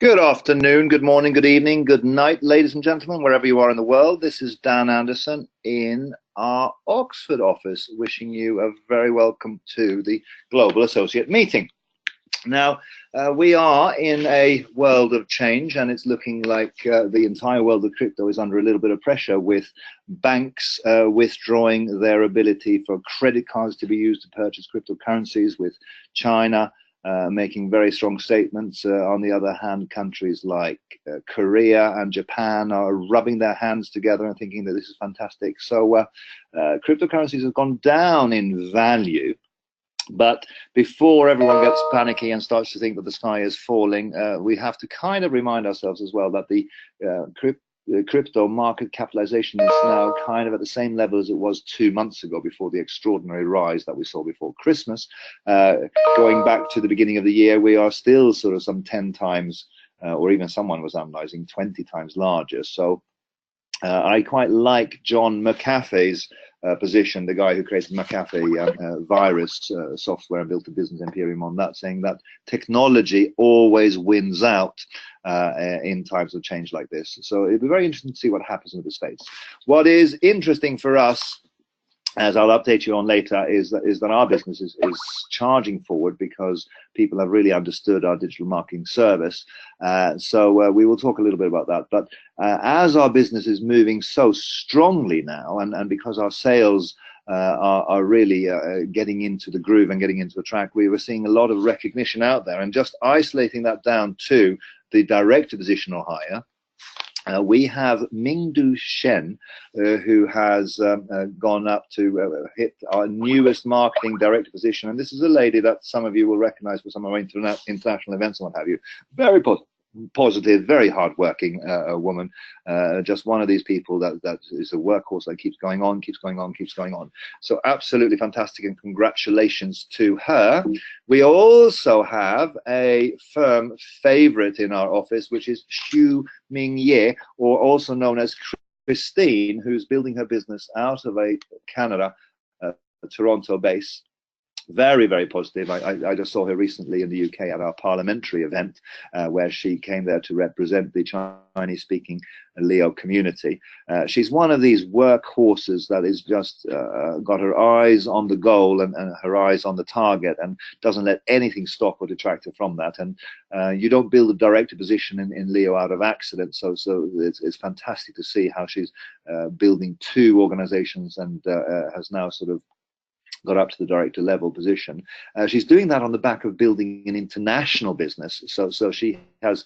Good afternoon, good morning, good evening, good night, ladies and gentlemen, wherever you are in the world. This is Dan Andersson in our Oxford office, wishing you a very welcome to the Global Associate Meeting. Now, we are in a world of change, and it's looking like the entire world of crypto is under a little bit of pressure, with banks withdrawing their ability for credit cards to be used to purchase cryptocurrencies, with China making very strong statements. On the other hand, countries like Korea and Japan are rubbing their hands together and thinking that this is fantastic. So cryptocurrencies have gone down in value. But before everyone gets panicky and starts to think that the sky is falling, we have to kind of remind ourselves as well that the crypto market capitalization is now kind of at the same level as it was 2 months ago, before the extraordinary rise that we saw before Christmas. Going back to the beginning of the year, we are still sort of some 10 times, or even someone was analyzing 20 times larger. So I quite like John McAfee's position, the guy who created McAfee virus software and built a business imperium on that, saying that technology always wins out in times of change like this. So it'll be very interesting to see what happens in the space. What is interesting for us, as I'll update you on later, is that our business is charging forward because people have really understood our digital marketing service. So we will talk a little bit about that. But as our business is moving so strongly now, and because our sales are really getting into the groove and getting into the track, we were seeing a lot of recognition out there. And just isolating that down to the director positional hire, we have Mingdu Shen, who has gone up to hit our newest marketing director position. And this is a lady that some of you will recognize for some of our international events and what have you. Very positive, very hardworking woman. Just one of these people that is a workhorse that keeps going on, keeps going on, keeps going on. So absolutely fantastic, and congratulations to her. We also have a firm favorite in our office, which is Xu Ming Ye, or also known as Christine, who's building her business out of Canada, a Toronto base. Very, very positive. I just saw her recently in the UK at our parliamentary event, where she came there to represent the Chinese-speaking Leo community. She's one of these workhorses that is just got her eyes on the goal and her eyes on the target, and doesn't let anything stop or detract her from that. And you don't build a director position in Leo out of accident. So it's fantastic to see how she's building two organizations, and has now sort of got up to the director level position. She's doing that on the back of building an international business. So she has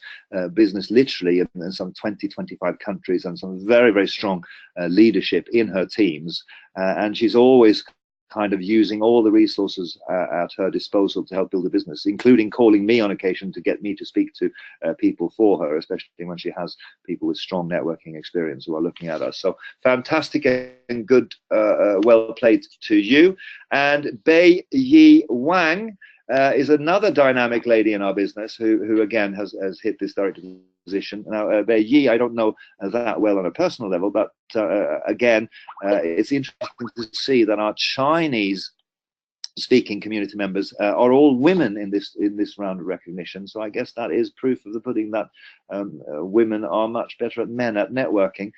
business literally in some 20-25 countries, and some very, very strong leadership in her teams. And she's always kind of using all the resources at her disposal to help build a business, including calling me on occasion to get me to speak to people for her, especially when she has people with strong networking experience who are looking at us. So fantastic and good, well played to you. And Bei Yi Wang is another dynamic lady in our business who again has hit this director position. Now, Bei Yi, I don't know that well on a personal level, but again, it's interesting to see that our Chinese speaking community members are all women in this round of recognition. So I guess that is proof of the pudding that women are much better at men at networking,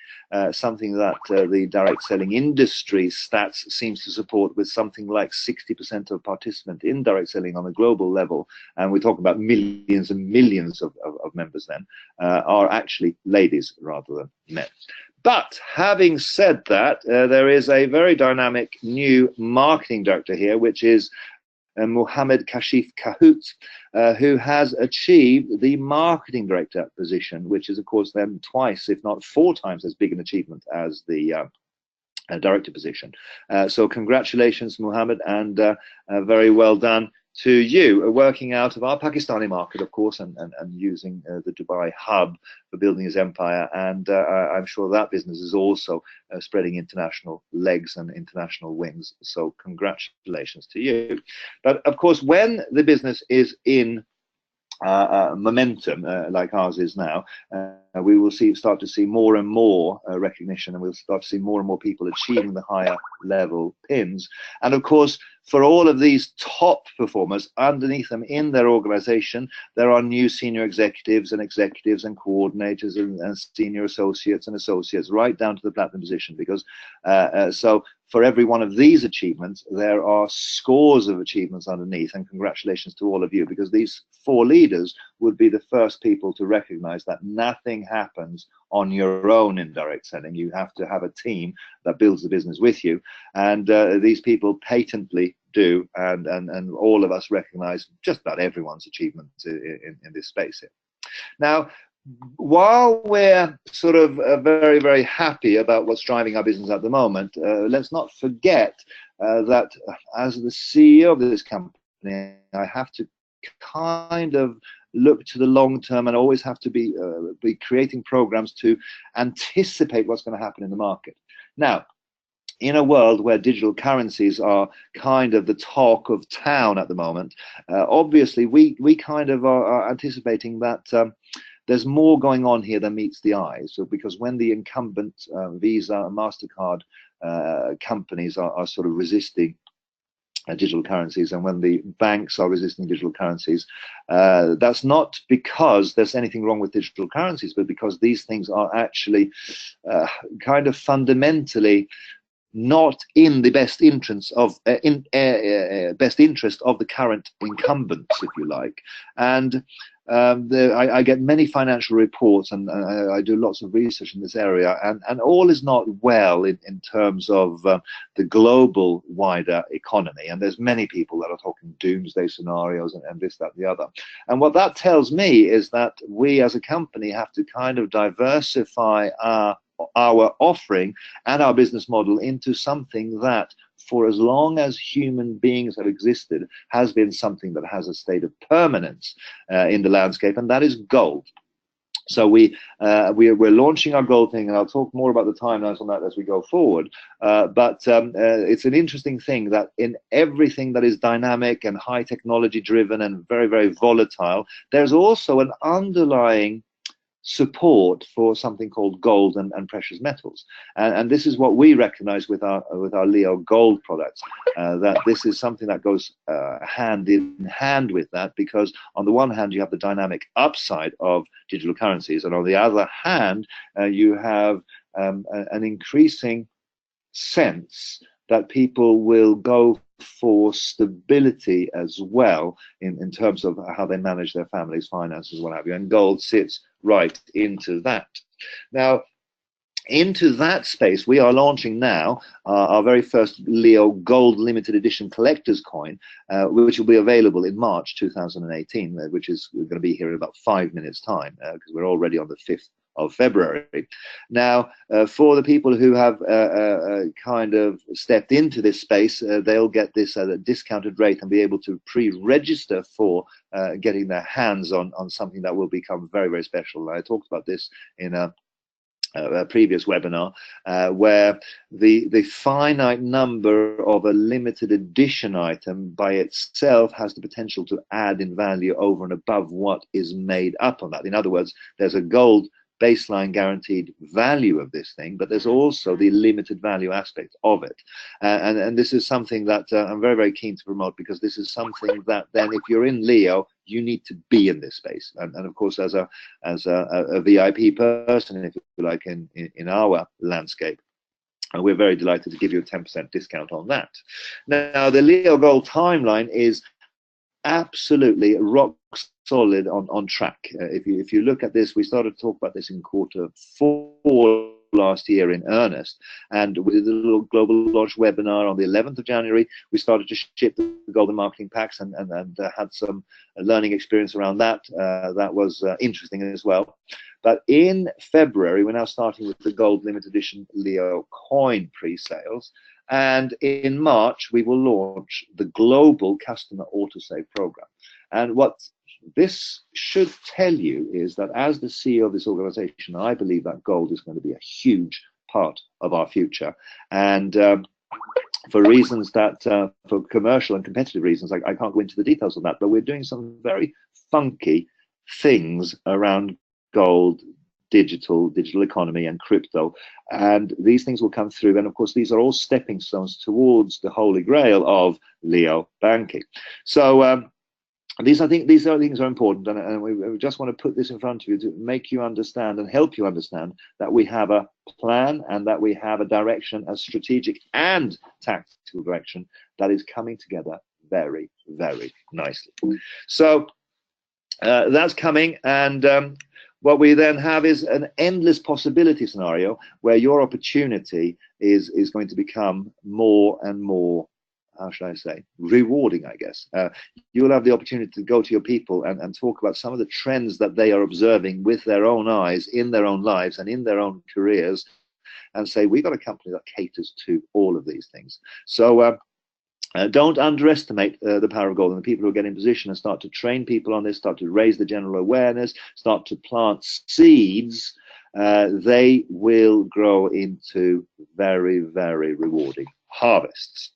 something that the direct selling industry stats seems to support, with something like 60% of participants in direct selling on a global level, and we talk about millions and millions of members then, are actually ladies rather than men. But having said that, there is a very dynamic new marketing director here, which is Mohammed Kashif Kahut, who has achieved the marketing director position, which is, of course, then twice, if not 4 times as big an achievement as the director position. So congratulations, Mohammed, and very well done to you, working out of our Pakistani market, of course, and using the Dubai hub for building his empire. And I'm sure that business is also spreading international legs and international wings. So congratulations to you. But of course, when the business is in momentum like ours is now, we will start to see more and more recognition, and we'll start to see more and more people achieving the higher level pins. And of course, for all of these top performers, underneath them in their organization, there are new senior executives and coordinators and senior associates and associates, right down to the platinum position. Because so for every one of these achievements, there are scores of achievements underneath, and congratulations to all of you, because these 4 leaders would be the first people to recognize that nothing happens on your own in direct selling. You have to have a team that builds the business with you, and these people patently do, and all of us recognize just about everyone's achievements in this space here. Now, while we're sort of very, very happy about what's driving our business at the moment, let's not forget that as the CEO of this company, I have to kind of look to the long term, and always have to be creating programs to anticipate what's going to happen in the market. Now, in a world where digital currencies are kind of the talk of town at the moment, obviously we kind of are anticipating that there's more going on here than meets the eye. So because when the incumbent Visa and MasterCard companies are sort of resisting digital currencies, and when the banks are resisting digital currencies, that's not because there's anything wrong with digital currencies, but because these things are actually kind of fundamentally not in the best interest of the current incumbents, if you like. And I get many financial reports, and I do lots of research in this area, and all is not well in terms of the global wider economy. And there's many people that are talking doomsday scenarios and this, that, and the other. And what that tells me is that we as a company have to kind of diversify our offering and our business model into something that, for as long as human beings have existed, has been something that has a state of permanence in the landscape, and that is gold. So we're launching our gold thing, and I'll talk more about the timelines on that as we go forward. But it's an interesting thing that in everything that is dynamic and high technology driven and very, very volatile, there's also an underlying support for something called gold and precious metals, and this is what we recognize with our Leo Gold products, that this is something that goes hand in hand with that, because on the one hand you have the dynamic upside of digital currencies, and on the other hand you have an increasing sense that people will go for stability as well in terms of how they manage their families' finances, what have you, and gold sits right into that. Now, into that space, we are launching now our very first Leo Gold limited edition collector's coin, which will be available in March 2018, which is going to be here in about 5 minutes time, because we're already on the 5th of February. Now, for the people who have kind of stepped into this space, they'll get this at a discounted rate and be able to pre-register for getting their hands on something that will become very, very special. I talked about this in a previous webinar, where the finite number of a limited edition item by itself has the potential to add in value over and above what is made up on that. In other words, there's a gold baseline guaranteed value of this thing, but there's also the limited value aspect of it, and this is something that I'm very, very keen to promote, because this is something that then, if you're in Leo, you need to be in this space, and of course as a VIP person, if you like, in our landscape, and we're very delighted to give you a 10% discount on that. Now, the Leo Gold timeline is absolutely rock solid on track. If you look at this, we started to talk about this in Q4 last year in earnest, and we did a little global launch webinar on the 11th of January. We started to ship the golden marketing packs and had some learning experience around that. That was interesting as well. But in February, we're now starting with the gold limited edition Leo coin pre-sales. And in March, we will launch the global customer autosave program. And what this should tell you is that, as the CEO of this organization, I believe that gold is going to be a huge part of our future. And for reasons that, for commercial and competitive reasons, I can't go into the details of that, but we're doing some very funky things around gold digital economy and crypto, and these things will come through. And of course, these are all stepping stones towards the holy grail of Leo banking. So these things are important, and we just want to put this in front of you to make you understand and help you understand that we have a plan and that we have a direction, a strategic and tactical direction that is coming together very, very nicely. So that's coming, and what we then have is an endless possibility scenario where your opportunity is going to become more and more, how should I say, rewarding, I guess. You'll have the opportunity to go to your people and talk about some of the trends that they are observing with their own eyes in their own lives and in their own careers, and say, we've got a company that caters to all of these things. So don't underestimate the power of gold, and the people who get in position and start to train people on this, start to raise the general awareness, start to plant seeds. They will grow into very, very rewarding harvests.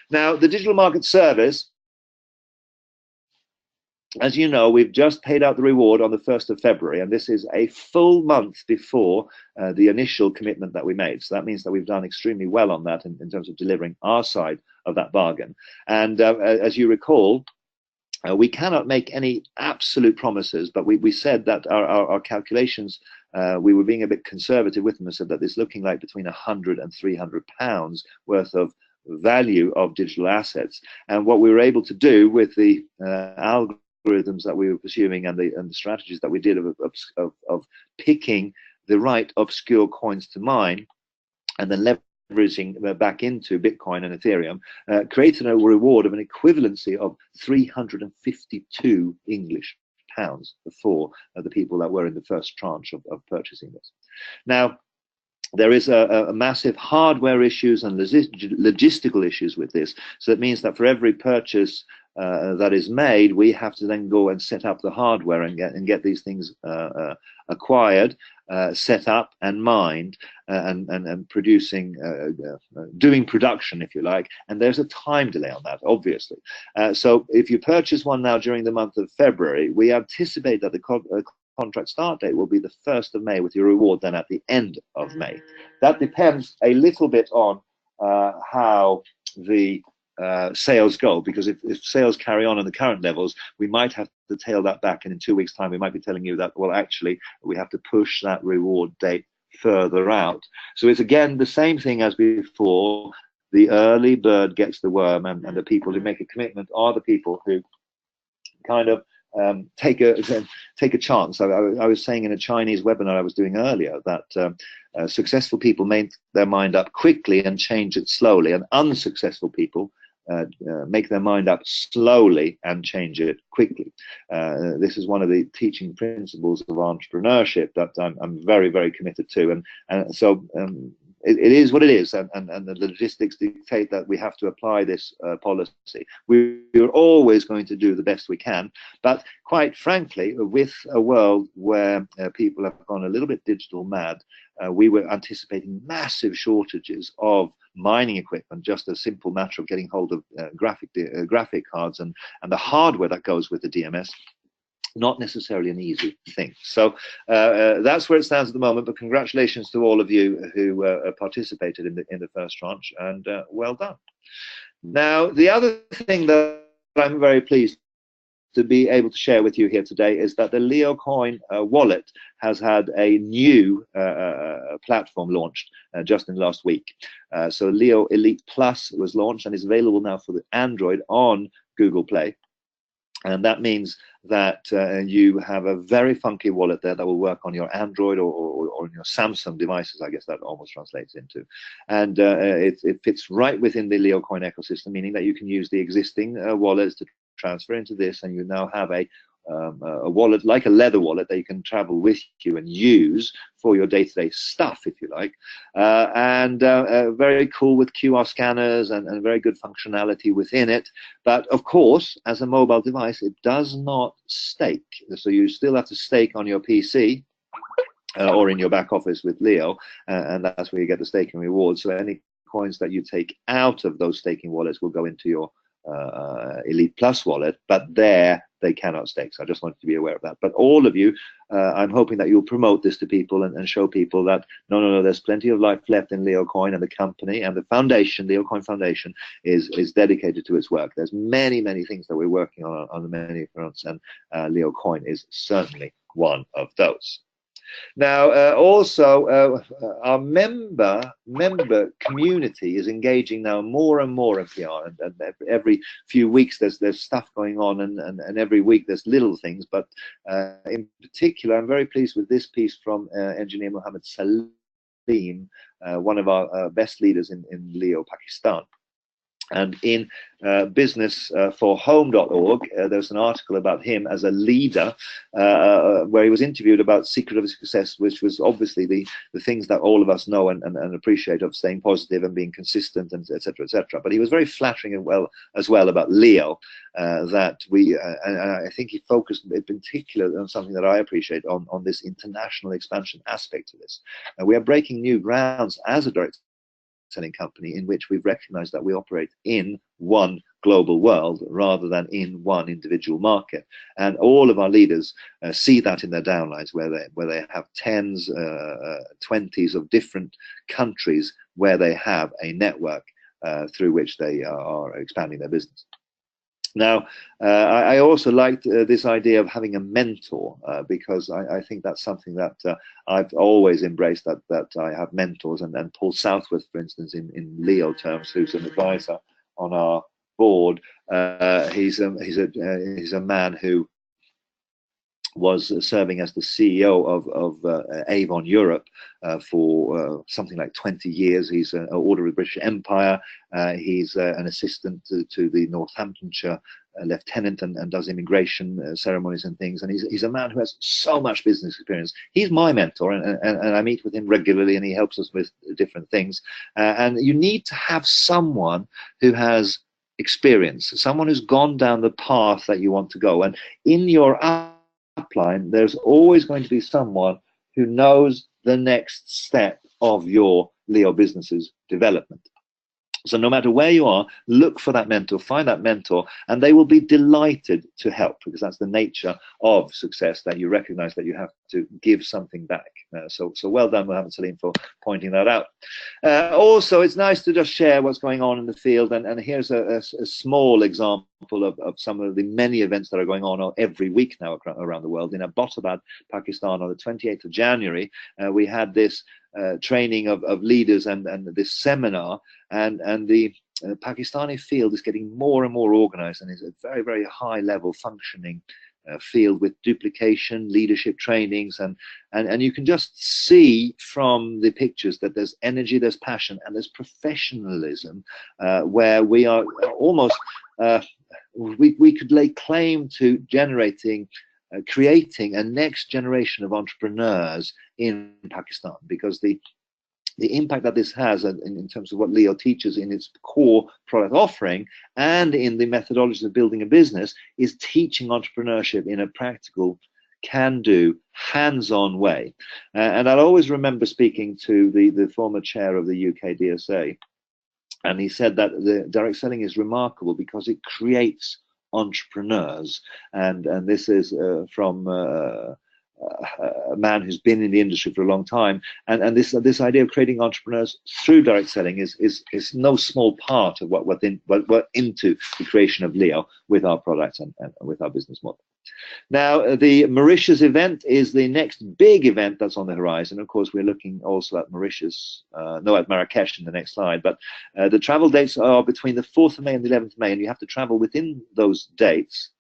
Now, the digital market service, as you know, we've just paid out the reward on the 1st of February, and this is a full month before the initial commitment that we made. So that means that we've done extremely well on that in terms of delivering our side of that bargain. And as you recall, we cannot make any absolute promises, but we said that our calculations, we were being a bit conservative with them and said that it's looking like between £100 and £300 worth of value of digital assets. And what we were able to do with the algorithms that we were pursuing and the strategies that we did of picking the right obscure coins to mine and then leveraging back into Bitcoin and Ethereum, created a reward of an equivalency of 352 English pounds for the people that were in the first tranche of purchasing this. Now, there is a massive hardware issues and logistical issues with this. So it means that for every purchase that is made, we have to then go and set up the hardware and get these things acquired, set up and mined, and producing, doing production, if you like. And there's a time delay on that, obviously. So if you purchase one now during the month of February, we anticipate that the contract start date will be the 1st of May, with your reward then at the end of May. That depends a little bit on how the sales go, because if sales carry on the current levels, we might have to tail that back, and in 2 weeks' time we might be telling you that, well, actually we have to push that reward date further out. So it's again the same thing as before. The early bird gets the worm, and the people who make a commitment are the people who kind of take a chance. I was saying in a Chinese webinar I was doing earlier that successful people make their mind up quickly and change it slowly, and unsuccessful people make their mind up slowly and change it quickly. This is one of the teaching principles of entrepreneurship that I'm very, very committed to, and so it is what it is, and the logistics dictate that we have to apply this policy. We're always going to do the best we can, but quite frankly, with a world where people have gone a little bit digital mad, we were anticipating massive shortages of mining equipment, just a simple matter of getting hold of graphic cards and the hardware that goes with the DMS. Not necessarily an easy thing. So that's where it stands at the moment, but congratulations to all of you who participated in the first tranche, and well done. Now, the other thing that I'm very pleased to be able to share with you here today is that the Leo Coin wallet has had a new platform launched just in last week. So Leo Elite Plus was launched and is available now for the Android on Google Play. And that means that you have a very funky wallet there that will work on your Android or on your Samsung devices, I guess that almost translates into. And it fits right within the Leo Coin ecosystem, meaning that you can use the existing wallets to transfer into this, and you now have a wallet, like a leather wallet, that you can travel with you and use for your day-to-day stuff, if you like, and very cool with QR scanners and very good functionality within it. But of course, as a mobile device, it does not stake, so you still have to stake on your PC or in your back office with Leo, and that's where you get the staking reward. So any coins that you take out of those staking wallets will go into your Elite Plus wallet, but there they cannot stake. So I just wanted to be aware of that. But all of you, I'm hoping that you'll promote this to people and show people that no, there's plenty of life left in Leo Coin, and the company and the foundation, Leo Coin Foundation, is dedicated to its work. There's many things that we're working on the many fronts, and Leo Coin is certainly one of those. Now, also, our member community is engaging now more and more in PR, and every few weeks there's stuff going on, and every week there's little things. But in particular, I'm very pleased with this piece from engineer Mohammed Salim, one of our best leaders in Leo, Pakistan. And in businessforhome.org, there's an article about him as a leader, where he was interviewed about secret of success, which was obviously the things that all of us know and appreciate, of staying positive and being consistent, and etc. etc. But he was very flattering as well about Leo, that we and I think he focused in particular on something that I appreciate, on this international expansion aspect to this. We are breaking new grounds as a direct selling company, in which we've recognized that we operate in one global world rather than in one individual market, and all of our leaders see that in their downlines, where they have tens, 20s of different countries where they have a network through which they are expanding their business. Now, I also liked this idea of having a mentor, because I think that's something that I've always embraced, that I have mentors, and Paul Southworth, for instance, in Leo terms, who's an advisor on our board, he's a man who was serving as the CEO of Avon Europe for something like 20 years. He's an Order of the British Empire. He's an assistant to the Northamptonshire lieutenant, and does immigration ceremonies and things. And he's a man who has so much business experience. He's my mentor, and I meet with him regularly, and he helps us with different things. And you need to have someone who has experience, someone who's gone down the path that you want to go. And in your upline, there's always going to be someone who knows the next step of your Leo business's development. So no matter where you are, look for that mentor, find that mentor, and they will be delighted to help, because that's the nature of success, that you recognize that you have to give something back. So well done, Mohammed Salim, for pointing that out. Also, it's nice to just share what's going on in the field, and here's a small example of some of the many events that are going on every week now around the world. In Abbottabad, Pakistan, on the 28th of January, we had this training of leaders and this seminar, and the Pakistani field is getting more and more organized, and is a very high level functioning field with duplication, leadership trainings, and you can just see from the pictures that there's energy, there's passion, and there's professionalism, where we are almost we could lay claim to creating a next generation of entrepreneurs in Pakistan, because the impact that this has in terms of what Leo teaches in its core product offering and in the methodologies of building a business is teaching entrepreneurship in a practical, can-do, hands-on way. And I'll always remember speaking to the former chair of the UK DSA, and he said that the direct selling is remarkable because it creates entrepreneurs, and this is from a man who's been in the industry for a long time, and this idea of creating entrepreneurs through direct selling is no small part of what we're into the creation of Leo with our products and with our business model. Now, the Mauritius event is the next big event that's on the horizon. Of course, we're looking also at Mauritius, at Marrakesh in the next slide, but the travel dates are between the 4th of May and the 11th of May, and you have to travel within those dates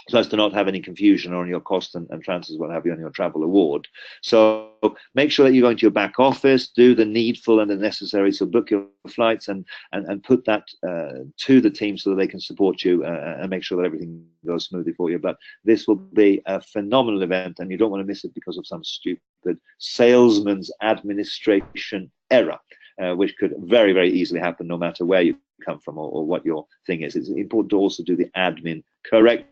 so as to not have any confusion on your cost and transfers, what have you, on your travel award. So make sure that you go into your back office, do the needful and the necessary, so book your flights and put that to the team so that they can support you and make sure that everything goes smoothly for you. But this will be a phenomenal event, and you don't want to miss it because of some stupid salesman's administration error, which could very easily happen no matter where you come from or what your thing is. It's important to also do the admin correctly.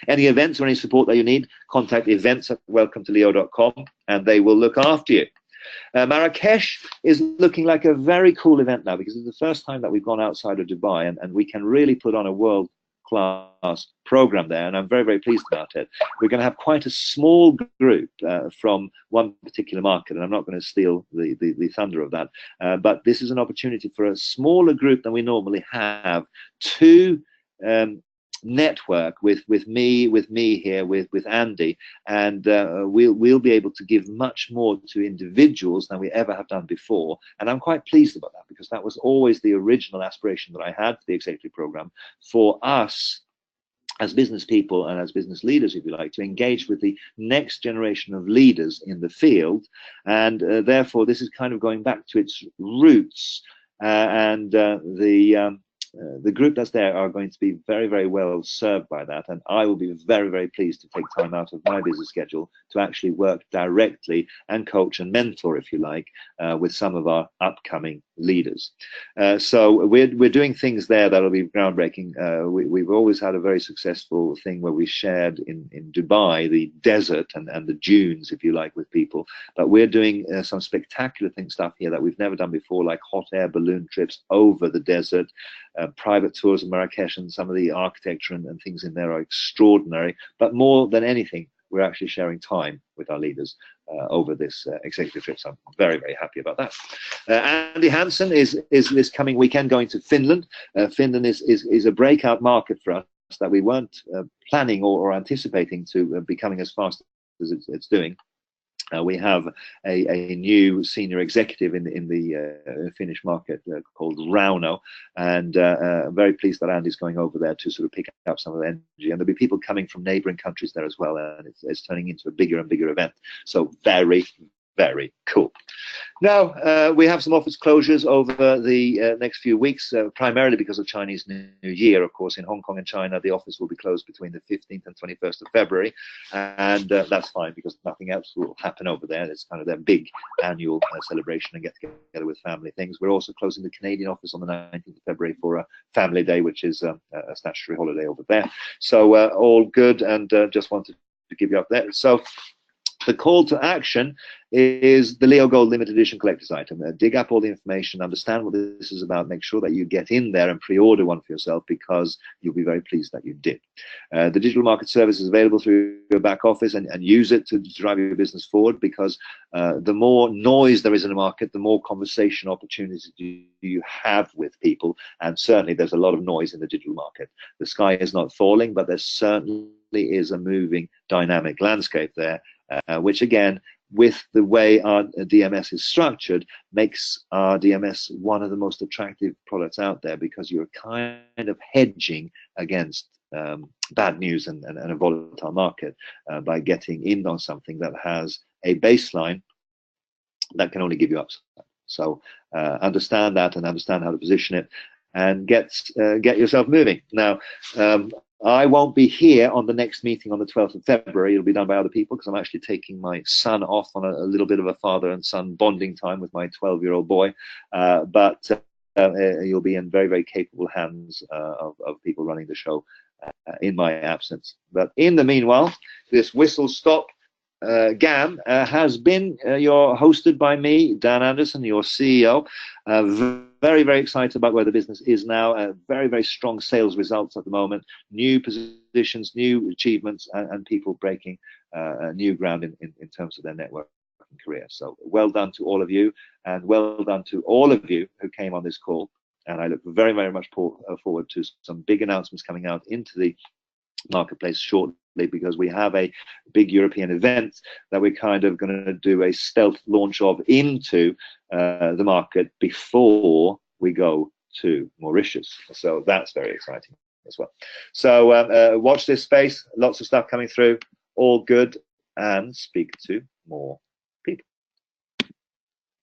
Any events or any support that you need, contact events@welcometoleo.com, and they will look after you. Marrakesh is looking like a very cool event now, because it's the first time that we've gone outside of Dubai, and we can really put on a world-class program there, and I'm very, very pleased about it. We're going to have quite a small group from one particular market, and I'm not going to steal the thunder of that, but this is an opportunity for a smaller group than we normally have to network with me here, with Andy, and we'll be able to give much more to individuals than we ever have done before, and I'm quite pleased about that, because that was always the original aspiration that I had for the executive program, for us as business people and as business leaders, if you like, to engage with the next generation of leaders in the field. And therefore this is kind of going back to its roots, and the group that's there are going to be very, very well served by that, and I will be very, very pleased to take time out of my business schedule to actually work directly and coach and mentor, if you like, with some of our upcoming leaders. So we're doing things there that'll be groundbreaking. We've always had a very successful thing where we shared in Dubai the desert and the dunes, if you like, with people, but we're doing some spectacular stuff here that we've never done before, like hot air balloon trips over the desert, private tours of Marrakesh, and some of the architecture and things in there are extraordinary. But more than anything, we're actually sharing time with our leaders over this executive trip. So I'm very, very happy about that. Andy Hansen is this coming weekend going to Finland. Finland is a breakout market for us that we weren't planning or anticipating to becoming as fast as it's doing. We have a new senior executive in the Finnish market called Rauno, and I'm very pleased that Andy's going over there to sort of pick up some of the energy. And there'll be people coming from neighbouring countries there as well, and it's turning into a bigger and bigger event. So very, very cool. Now, we have some office closures over the next few weeks, primarily because of Chinese New Year. Of course, in Hong Kong and China, the office will be closed between the 15th and 21st of February, and that's fine, because nothing else will happen over there. It's kind of their big annual celebration and get together with family things. We're also closing the Canadian office on the 19th of February for a family day, which is a statutory holiday over there. So all good, and just wanted to give you up there. So the call to action is the Leo Gold limited edition collector's item. Dig up all the information, understand what this is about, make sure that you get in there and pre-order one for yourself, because you'll be very pleased that you did. The digital market service is available through your back office, and use it to drive your business forward, because the more noise there is in the market, the more conversation opportunities you have with people, and certainly there's a lot of noise in the digital market. The sky is not falling, but there certainly is a moving dynamic landscape there, which again, with the way our DMS is structured, makes our DMS one of the most attractive products out there, because you're kind of hedging against bad news and a volatile market by getting in on something that has a baseline that can only give you upside. So understand that, and understand how to position it, and get yourself moving. Now, I won't be here on the next meeting on the 12th of February. It'll be done by other people, because I'm actually taking my son off on a little bit of a father and son bonding time with my 12-year-old boy. But you'll be in very, very capable hands of people running the show in my absence. But in the meanwhile, this whistle-stop GAM has been hosted by me, Dan Andersson, your CEO. Very, very excited about where the business is now. Very, very strong sales results at the moment. New positions, new achievements, and people breaking new ground in terms of their networking career. So well done to all of you, and well done to all of you who came on this call. And I look very, very much forward to some big announcements coming out into the marketplace shortly, because we have a big European event that we're kind of going to do a stealth launch of into the market before we go to Mauritius. So that's very exciting as well. So watch this space, lots of stuff coming through, all good, and speak to more